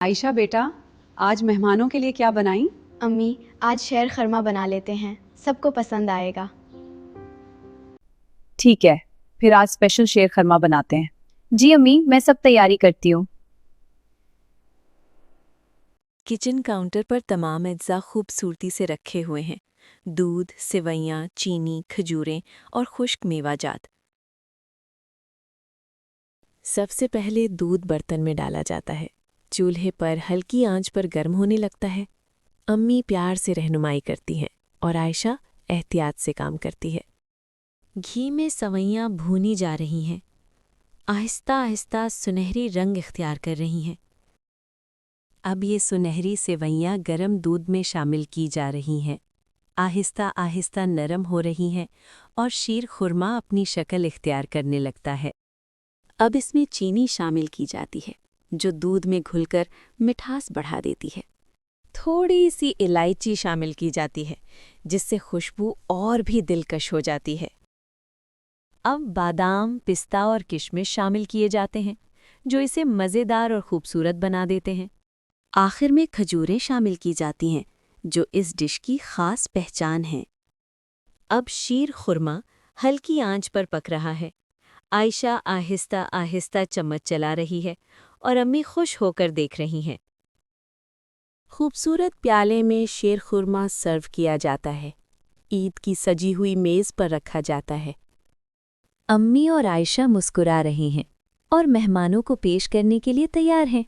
عائشہ بیٹا، آج مہمانوں کے لیے کیا بنائیں؟ امی آج شیر خرما بنا لیتے ہیں، سب کو پسند آئے گا۔ ٹھیک ہے، پھر آج اسپیشل شیر خرما بناتے ہیں۔ جی امی، میں سب تیاری کرتی ہوں۔ کچن کاؤنٹر پر تمام اجزاء خوبصورتی سے رکھے ہوئے ہیں۔ دودھ، سوئیاں، چینی، کھجوریں اور خشک میوہ جات۔ سب سے پہلے دودھ برتن میں ڈالا جاتا ہے، چولہے پر ہلکی آنچ پر گرم ہونے لگتا ہے۔ امی پیار سے رہنمائی کرتی ہیں اور عائشہ احتیاط سے کام کرتی ہے۔ گھی میں سوئیاں بھونی جا رہی ہیں، آہستہ آہستہ سنہری رنگ اختیار کر رہی ہیں۔ اب یہ سنہری سوئیاں گرم دودھ میں شامل کی جا رہی ہیں، آہستہ آہستہ نرم ہو رہی ہیں اور شیر خرما اپنی شکل اختیار کرنے لگتا ہے۔ اب اس میں چینی شامل کی جاتی ہے، جو دودھ میں گھل کر مٹھاس بڑھا دیتی ہے۔ تھوڑی سی الائچی شامل کی جاتی ہے، جس سے خوشبو اور بھی دلکش ہو جاتی ہے۔ اب بادام، پستہ اور کشمش شامل کیے جاتے ہیں، جو اسے مزیدار اور خوبصورت بنا دیتے ہیں۔ آخر میں کھجوریں شامل کی جاتی ہیں، جو اس ڈش کی خاص پہچان ہیں۔ اب شیر خرما ہلکی آنچ پر پک رہا ہے۔ عائشہ آہستہ آہستہ چمچ چلا رہی ہے اور امی خوش ہو کر دیکھ رہی ہیں۔ خوبصورت پیالے میں شیر خرما سرو کیا جاتا ہے، عید کی سجی ہوئی میز پر رکھا جاتا ہے۔ امی اور عائشہ مسکرا رہی ہیں اور مہمانوں کو پیش کرنے کے لیے تیار ہیں۔